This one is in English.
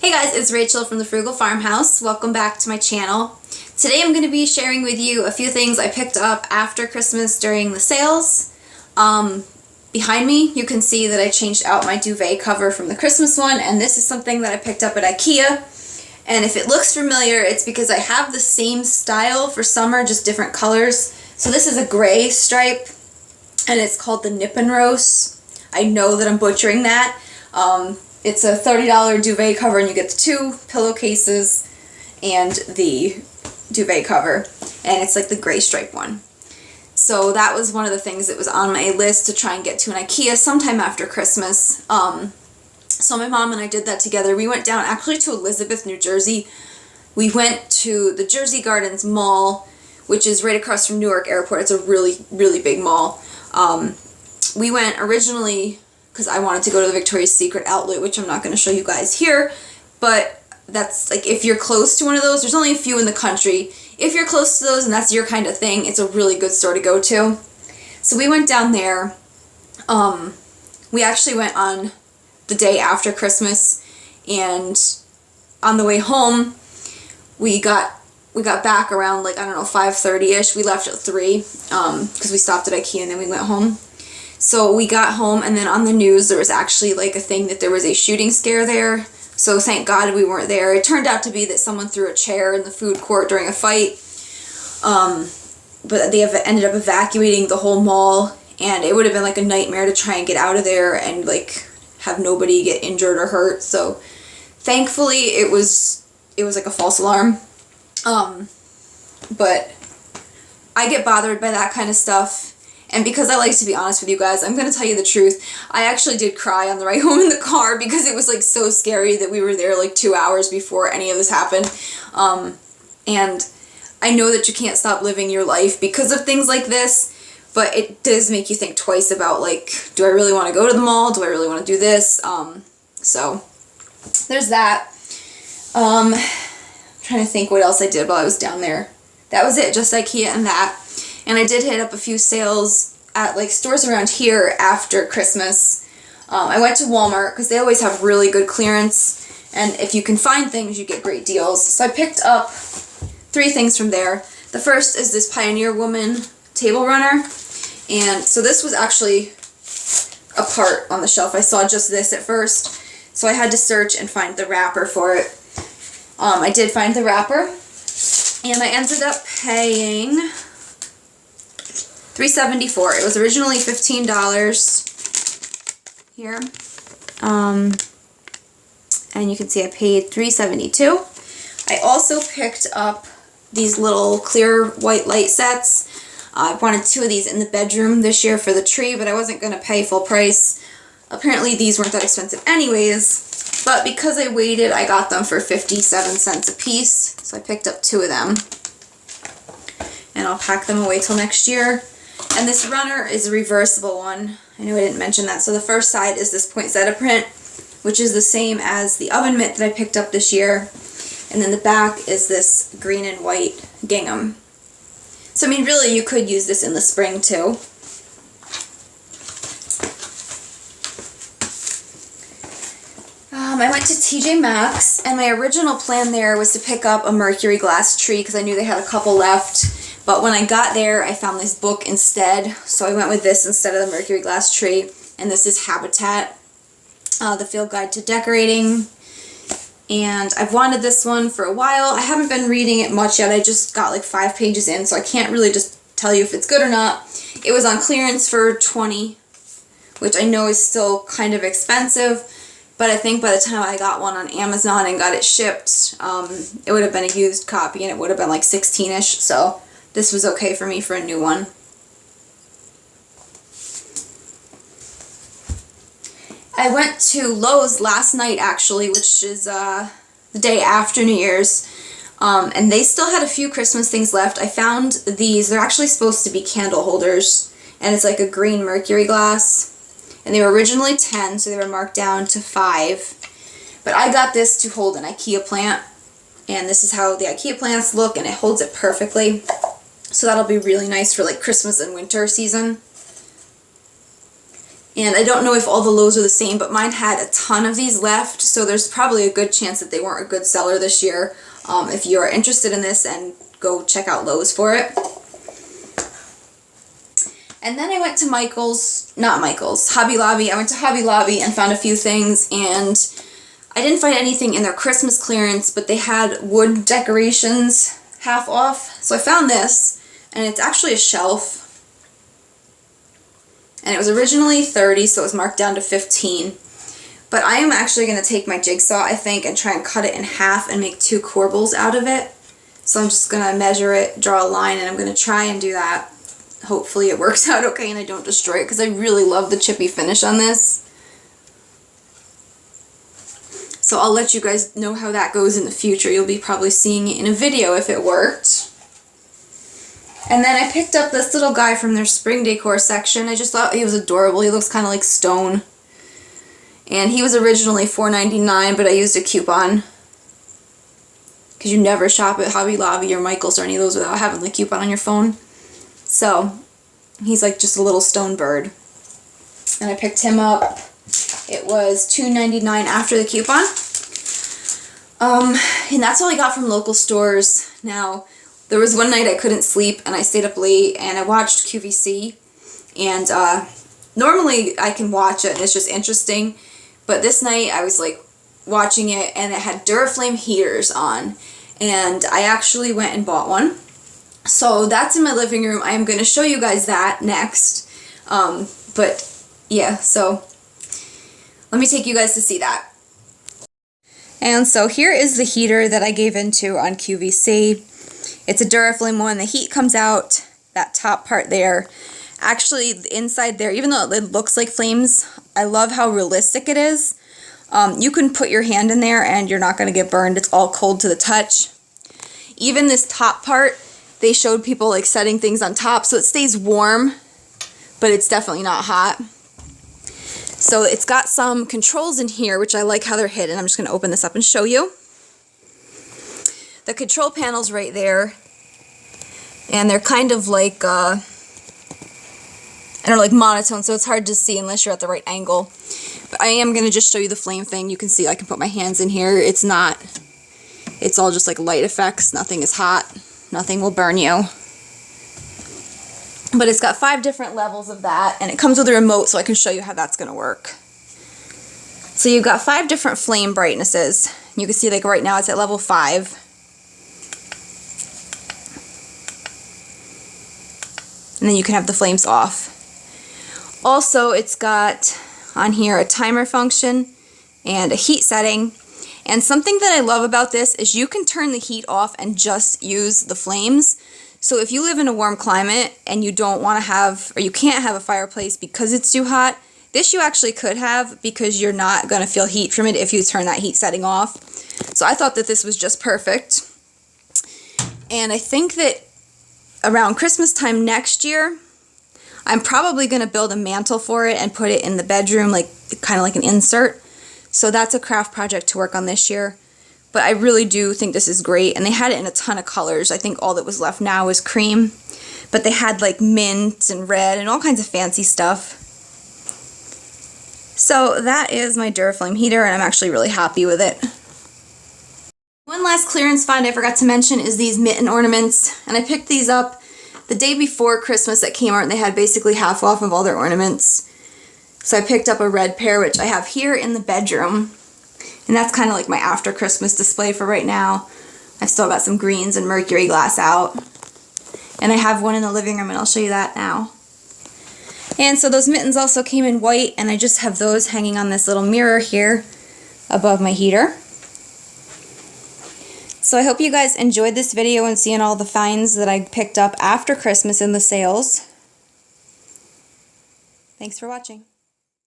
Hey guys, it's Rachel from the Frugal Farmhouse. Welcome back to my channel. Today I'm going to be sharing with you a few things I picked up after Christmas during the sales. Behind me you can see that I changed out my duvet cover from the Christmas one, and this is something that I picked up at IKEA. And if it looks familiar, it's because I have the same style for summer, just different colors. So this is a gray stripe and it's called the Nip and Roast. I know that I'm butchering that. It's a $30 duvet cover, and you get the two pillowcases and the duvet cover, and it's like the gray stripe one. So that was one of the things that was on my list to try and get to an IKEA sometime after Christmas. So my mom and I did that together. We went down actually to Elizabeth, New Jersey. We went to the Jersey Gardens Mall, which is right across from Newark Airport. It's a really, really big mall. We went originally because I wanted to go to the Victoria's Secret outlet, which I'm not going to show you guys here, but that's like if you're close to one of those. There's only a few in the country. If you're close to those and that's your kind of thing, it's a really good store to go to. So we went down there. We actually went on the day after Christmas, and on the way home we got back around, like, I don't know, 5:30ish. We left at 3 because we stopped at IKEA and then we went home. So we got home, and then on the news there was actually like a thing that there was a shooting scare there. So thank God we weren't there. It turned out to be that someone threw a chair in the food court during a fight. But they ended up evacuating the whole mall, and it would have been like a nightmare to try and get out of there and like have nobody get injured or hurt. So thankfully it was like a false alarm. But I get bothered by that kind of stuff. And because I like to be honest with you guys, I'm going to tell you the truth. I actually did cry on the ride home in the car because it was like so scary that we were there like 2 hours before any of this happened. And I know that you can't stop living your life because of things like this, but it does make you think twice about, like, do I really want to go to the mall? Do I really want to do this? So there's that. I'm trying to think what else I did while I was down there. That was it, just IKEA and that. And I did hit up a few sales at like stores around here after Christmas. I went to Walmart because they always have really good clearance, and if you can find things, you get great deals. So I picked up 3 things from there. The first is this Pioneer Woman table runner, and so this was actually a part on the shelf. I saw just this at first, so I had to search and find the wrapper for it. I did find the wrapper, and I ended up paying $3.74. It was originally $15 here. And you can see I paid $3.72. I also picked up these little clear white light sets. I wanted 2 of these in the bedroom this year for the tree, but I wasn't going to pay full price. Apparently these weren't that expensive anyways, but because I waited, I got them for 57 cents a piece. So I picked up 2 of them, and I'll pack them away till next year. And this runner is a reversible one. I know I didn't mention that. So the first side is this poinsettia print, which is the same as the oven mitt that I picked up this year. And then the back is this green and white gingham. So I mean, really, you could use this in the spring too. I went to TJ Maxx, and my original plan there was to pick up a mercury glass tree because I knew they had a couple left. But when I got there, I found this book instead, so I went with this instead of the mercury glass tree. And this is Habitat, the Field Guide to Decorating. And I've wanted this one for a while. I haven't been reading it much yet. I just got like 5 pages in, so I can't really just tell you if it's good or not. It was on clearance for $20, which I know is still kind of expensive. But I think by the time I got one on Amazon and got it shipped, it would have been a used copy, and it would have been like $16-ish. So this was okay for me for a new one. I went to Lowe's last night, actually, which is the day after New Year's, and they still had a few Christmas things left. I found these. They're actually supposed to be candle holders, and it's like a green mercury glass. And they were originally 10, so they were marked down to 5. But I got this to hold an IKEA plant, and this is how the IKEA plants look, and it holds it perfectly. So that'll be really nice for like Christmas and winter season. And I don't know if all the Lowe's are the same, but mine had a ton of these left, so there's probably a good chance that they weren't a good seller this year. If you're interested in this, and go check out Lowe's for it. And then I went to Hobby Lobby. I went to Hobby Lobby and found a few things, and I didn't find anything in their Christmas clearance, but they had wood decorations half off. So I found this, and it's actually a shelf. And it was originally $30, so it was marked down to $15. But I am actually going to take my jigsaw, I think, and try and cut it in half and make 2 corbels out of it. So I'm just going to measure it, draw a line, and I'm going to try and do that. Hopefully it works out okay and I don't destroy it, because I really love the chippy finish on this. So I'll let you guys know how that goes in the future. You'll be probably seeing it in a video if it worked. And then I picked up this little guy from their spring decor section. I just thought he was adorable. He looks kind of like stone. And he was originally $4.99, but I used a coupon. Because you never shop at Hobby Lobby or Michael's or any of those without having the coupon on your phone. So, he's like just a little stone bird. And I picked him up. It was $2.99 after the coupon. And that's all I got from local stores. Now, there was one night I couldn't sleep and I stayed up late and I watched QVC. And normally I can watch it and it's just interesting. But this night I was like watching it and it had Duraflame heaters on. And I actually went and bought one. So that's in my living room. I am going to show you guys that next. But yeah, so let me take you guys to see that. And so here is the heater that I gave into on QVC. It's a Duraflame one. The heat comes out, that top part there. Actually, inside there, even though it looks like flames, I love how realistic it is. You can put your hand in there and you're not going to get burned. It's all cold to the touch. Even this top part, they showed people like setting things on top so it stays warm, but it's definitely not hot. So it's got some controls in here, which I like how they're hidden. I'm just going to open this up and show you. The control panel's right there, and they're kind of like, I don't know, like monotone, so it's hard to see unless you're at the right angle. But I am going to just show you the flame thing. You can see I can put my hands in here. It's all just like light effects. Nothing is hot. Nothing will burn you. But it's got 5 different levels of that, and it comes with a remote, so I can show you how that's going to work. So you've got 5 different flame brightnesses. You can see like right now it's at level 5. And then you can have the flames off. Also, it's got on here a timer function and a heat setting. And something that I love about this is you can turn the heat off and just use the flames. So if you live in a warm climate and you don't want to have, or you can't have a fireplace because it's too hot, this you actually could have because you're not going to feel heat from it if you turn that heat setting off. So I thought that this was just perfect. And I think that around Christmas time next year, I'm probably going to build a mantle for it and put it in the bedroom, like kind of like an insert. So that's a craft project to work on this year. But I really do think this is great. And they had it in a ton of colors. I think all that was left now is cream. But they had like mint and red and all kinds of fancy stuff. So that is my Duraflame heater, and I'm actually really happy with it. One last clearance find I forgot to mention is these mitten ornaments. And I picked these up the day before Christmas at Kmart, and they had basically half off of all their ornaments. So I picked up a red pair, which I have here in the bedroom. And that's kind of like my after Christmas display for right now. I've still got some greens and mercury glass out. And I have one in the living room, and I'll show you that now. And so those mittens also came in white, and I just have those hanging on this little mirror here above my heater. So I hope you guys enjoyed this video and seeing all the finds that I picked up after Christmas in the sales. Thanks for watching.